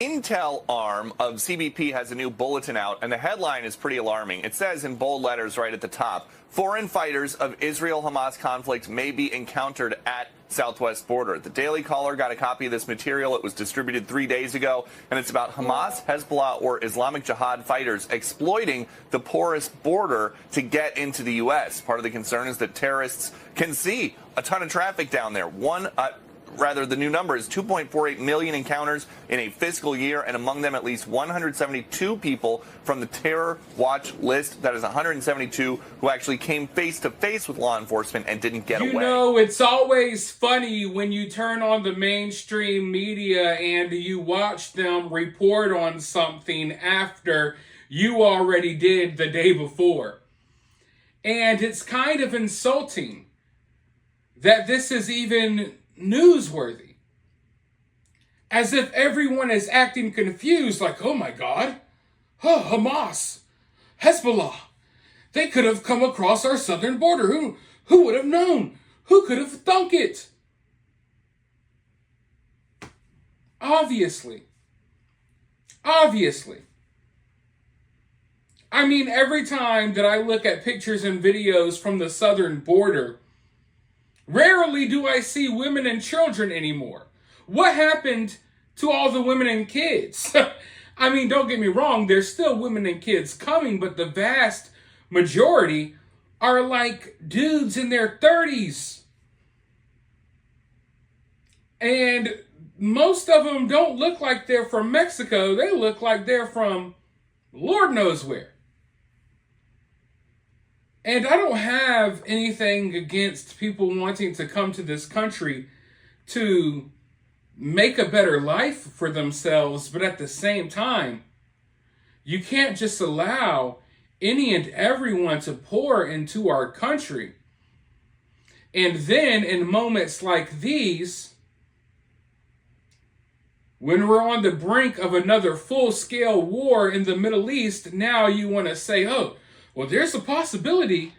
Intel arm of CBP has a new bulletin out, and the headline is pretty alarming. It says in bold letters right at the top, foreign fighters of Israel-Hamas conflict may be encountered at southwest border. The Daily Caller got a copy of this material. It was distributed 3 days ago, and it's about Hamas, Hezbollah, or Islamic Jihad fighters exploiting the porous border to get into the U.S. Part of the concern is that terrorists can see a ton of traffic down there. The new number is 2.48 million encounters in a fiscal year, and among them at least 172 people from the terror watch list. That is 172 who actually came face to face with law enforcement and didn't get away. You know, it's always funny when you turn on the mainstream media and you watch them report on something after you already did the day before. And it's kind of insulting that this is even newsworthy. As if everyone is acting confused, like, oh my God, Hamas, Hezbollah, they could have come across our southern border. Who would have known? Who could have thunk it? Obviously. I mean, every time that I look at pictures and videos from the southern border, rarely do I see women and children anymore. What happened to all the women and kids? I mean, don't get me wrong, there's still women and kids coming, but the vast majority are like dudes in their 30s. And most of them don't look like they're from Mexico. They look like they're from Lord knows where. And I don't have anything against people wanting to come to this country to make a better life for themselves, but at the same time, you can't just allow any and everyone to pour into our country. And then in moments like these, when we're on the brink of another full-scale war in the Middle East, now you want to say, oh, well, there's a possibility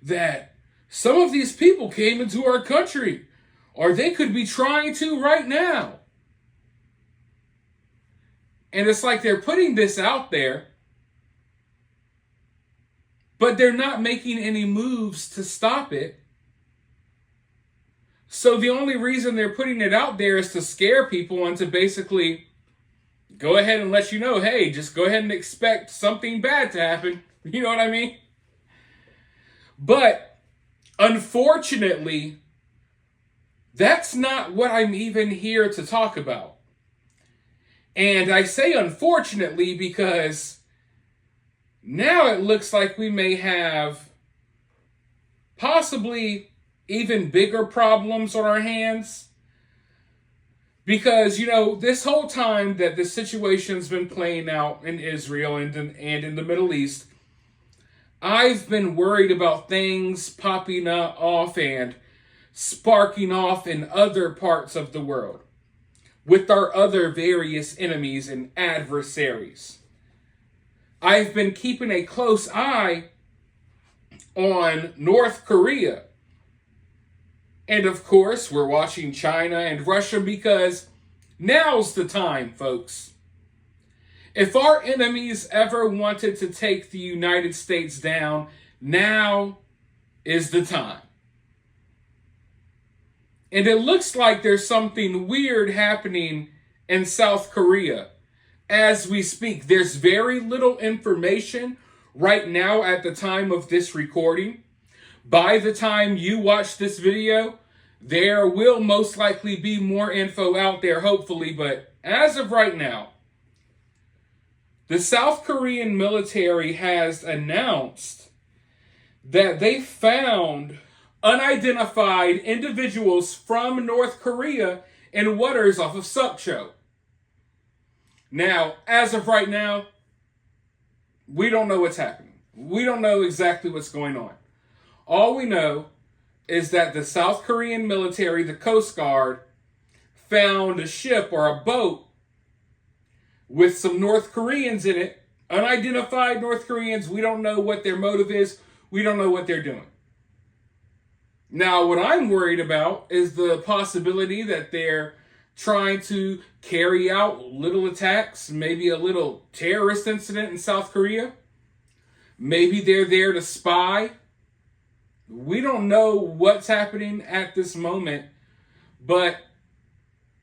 that some of these people came into our country, or they could be trying to right now. And it's like they're putting this out there, but they're not making any moves to stop it. So the only reason they're putting it out there is to scare people and to basically go ahead and let you know, hey, just go ahead and expect something bad to happen. You know what I mean? But unfortunately, that's not what I'm even here to talk about. And I say unfortunately because now it looks like we may have possibly even bigger problems on our hands. Because, you know, this whole time that the situation's been playing out in Israel and in the Middle East, I've been worried about things popping off and sparking off in other parts of the world with our other various enemies and adversaries. I've been keeping a close eye on North Korea. And of course, we're watching China and Russia because now's the time, folks. If our enemies ever wanted to take the United States down, now is the time. And it looks like there's something weird happening in South Korea as we speak. There's very little information right now at the time of this recording. By the time you watch this video, there will most likely be more info out there, hopefully. But as of right now, the South Korean military has announced that they found unidentified individuals from North Korea in waters off of Sukcho. Now, as of right now, we don't know what's happening. We don't know exactly what's going on. All we know is that the South Korean military, the Coast Guard, found a ship or a boat with some North Koreans in it, unidentified North Koreans. We don't know what their motive is. We don't know what they're doing. Now, what I'm worried about is the possibility that they're trying to carry out little attacks, maybe a little terrorist incident in South Korea. Maybe they're there to spy. We don't know what's happening at this moment, but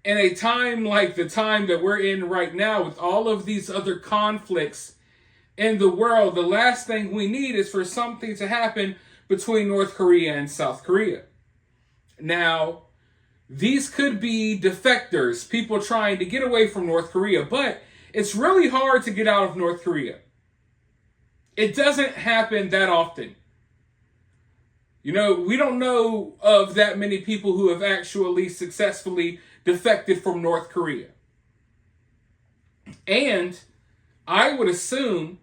in a time like the time that we're in right now, with all of these other conflicts in the world, the last thing we need is for something to happen between North Korea and South Korea. Now, these could be defectors, people trying to get away from North Korea, but it's really hard to get out of North Korea. It doesn't happen that often. You know, we don't know of that many people who have actually successfully defected from North Korea. And I would assume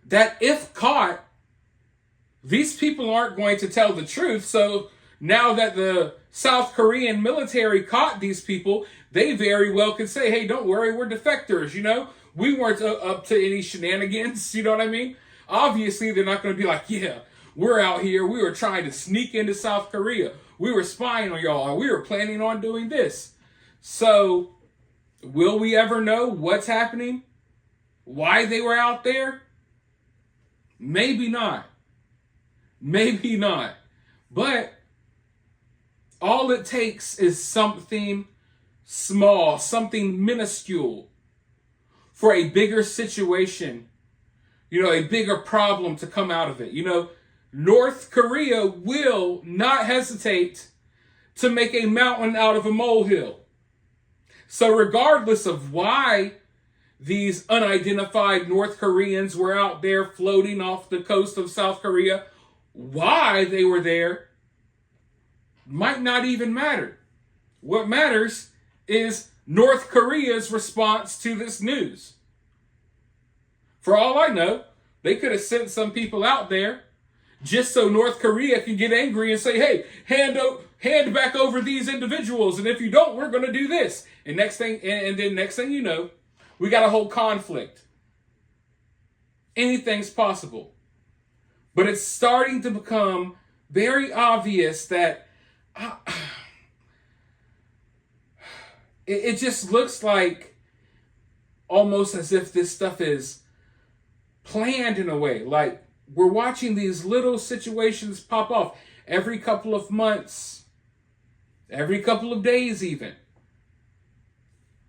that if caught, these people aren't going to tell the truth. So now that the South Korean military caught these people, they very well could say, hey, don't worry, we're defectors, you know? We weren't up to any shenanigans, you know what I mean? Obviously, they're not going to be like, yeah, we're out here, we were trying to sneak into South Korea. We were spying on y'all, and we were planning on doing this. So, will we ever know what's happening? Why they were out there? Maybe not. Maybe not. But all it takes is something small, something minuscule for a bigger situation, you know, a bigger problem to come out of it. You know, North Korea will not hesitate to make a mountain out of a molehill. So regardless of why these unidentified North Koreans were out there floating off the coast of South Korea, why they were there might not even matter. What matters is North Korea's response to this news. For all I know, they could have sent some people out there just so North Korea can get angry and say, hey, hand back over these individuals, and if you don't, we're going to do this. And then next thing you know, we got a whole conflict. Anything's possible. But it's starting to become very obvious that it just looks like almost as if this stuff is planned in a way. Like, we're watching these little situations pop off every couple of months, every couple of days even.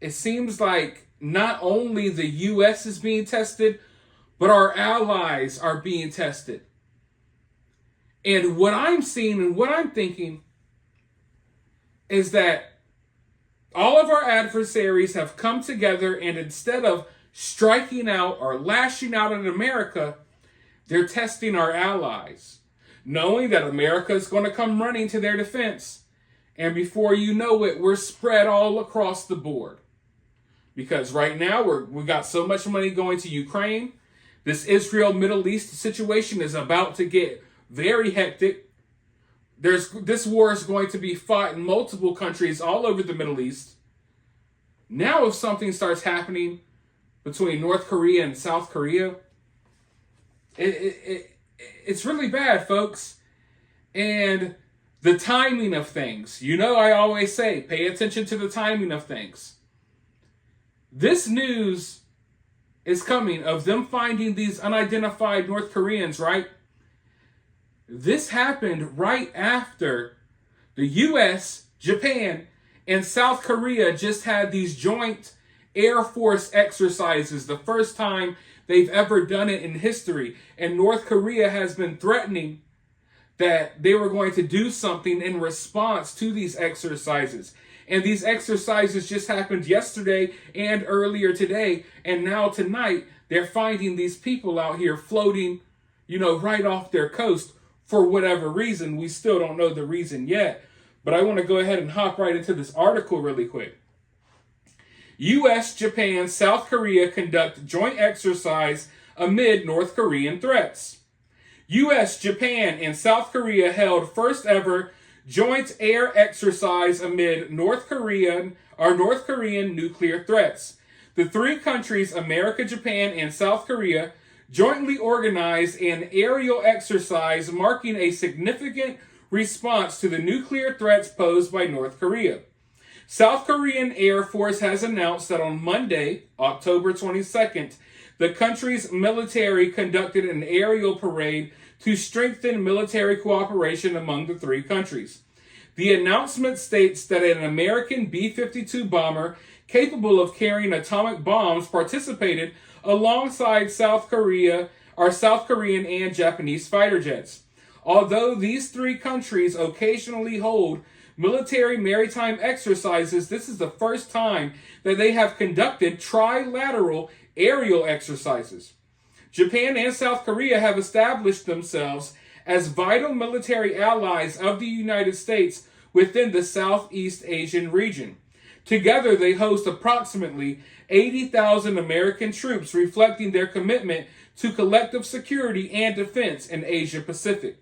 It seems like not only the U.S. is being tested, but our allies are being tested. And what I'm seeing and what I'm thinking is that all of our adversaries have come together, and instead of striking out or lashing out at America, they're testing our allies, knowing that America is going to come running to their defense. And before you know it, we're spread all across the board. Because right now, we got so much money going to Ukraine. This Israel-Middle East situation is about to get very hectic. This war is going to be fought in multiple countries all over the Middle East. Now, if something starts happening between North Korea and South Korea, it's really bad, folks. And the timing of things. You know, I always say, pay attention to the timing of things. This news is coming of them finding these unidentified North Koreans, right? This happened right after the U.S., Japan, and South Korea just had these joint Air Force exercises, the first time they've ever done it in history. And North Korea has been threatening that they were going to do something in response to these exercises. And these exercises just happened yesterday and earlier today. And now tonight, they're finding these people out here floating, you know, right off their coast for whatever reason. We still don't know the reason yet. But I want to go ahead and hop right into this article really quick. U.S., Japan, South Korea conduct joint exercise amid North Korean threats. U.S., Japan, and South Korea held first ever joint air exercise amid North Korean nuclear threats. The three countries, America, Japan, and South Korea, jointly organized an aerial exercise marking a significant response to the nuclear threats posed by North Korea. South Korean Air Force has announced that on Monday, October 22nd, the country's military conducted an aerial parade to strengthen military cooperation among the three countries. The announcement states that an American B-52 bomber capable of carrying atomic bombs participated alongside South Korean and Japanese fighter jets. Although these three countries occasionally hold military maritime exercises, this is the first time that they have conducted trilateral aerial exercises. Japan and South Korea have established themselves as vital military allies of the United States within the Southeast Asian region. Together, they host approximately 80,000 American troops, reflecting their commitment to collective security and defense in Asia Pacific.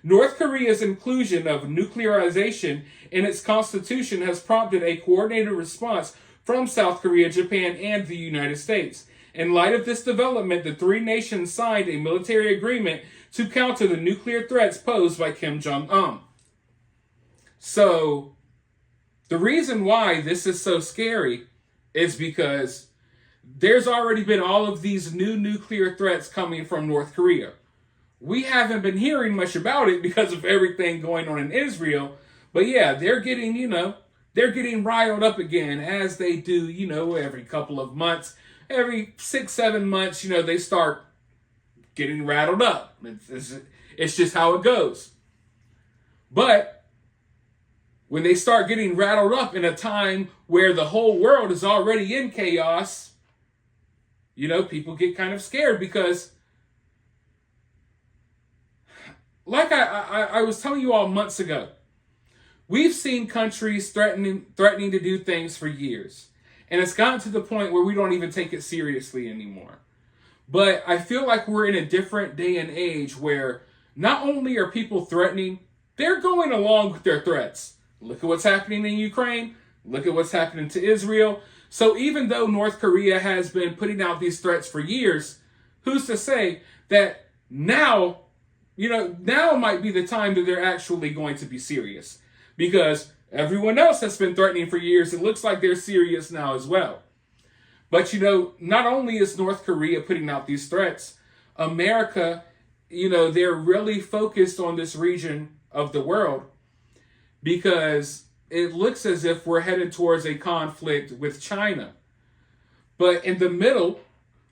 North Korea's inclusion of nuclearization in its constitution has prompted a coordinated response from South Korea, Japan, and the United States. In light of this development, the three nations signed a military agreement to counter the nuclear threats posed by Kim Jong-un. So, the reason why this is so scary is because there's already been all of these new nuclear threats coming from North Korea. We haven't been hearing much about it because of everything going on in Israel. But yeah, they're getting riled up again, as they do, every couple of months. Every 6-7 months, they start getting rattled up. It's just how it goes. But when they start getting rattled up in a time where the whole world is already in chaos, people get kind of scared because, like I was telling you all months ago, we've seen countries threatening to do things for years. And it's gotten to the point where we don't even take it seriously anymore. But I feel like we're in a different day and age where not only are people threatening, they're going along with their threats. Look at what's happening in Ukraine. Look at what's happening to Israel. So even though North Korea has been putting out these threats for years, who's to say that now might be the time that they're actually going to be serious? Because everyone else has been threatening for years. It looks like they're serious now as well. But, not only is North Korea putting out these threats, America, they're really focused on this region of the world because it looks as if we're headed towards a conflict with China. But in the middle,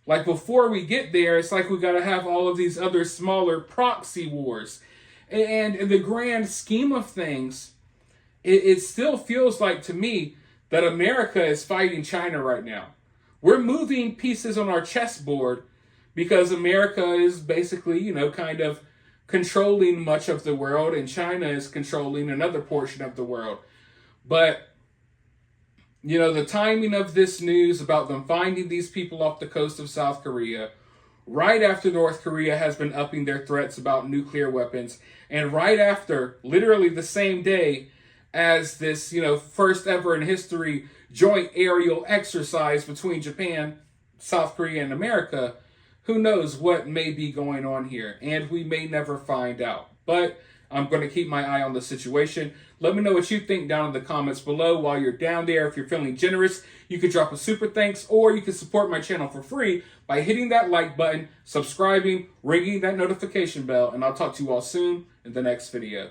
like before we get there, it's like we got to have all of these other smaller proxy wars. And in the grand scheme of things, it still feels like to me that America is fighting China right now. We're moving pieces on our chessboard because America is basically, kind of controlling much of the world and China is controlling another portion of the world. But, the timing of this news about them finding these people off the coast of South Korea, right after North Korea has been upping their threats about nuclear weapons, and right after, literally the same day, as this, first ever in history joint aerial exercise between Japan, South Korea, and America, who knows what may be going on here, and we may never find out. But I'm going to keep my eye on the situation. Let me know what you think down in the comments below. While you're down there, if you're feeling generous, you could drop a super thanks, or you can support my channel for free by hitting that like button, subscribing, ringing that notification bell, and I'll talk to you all soon in the next video.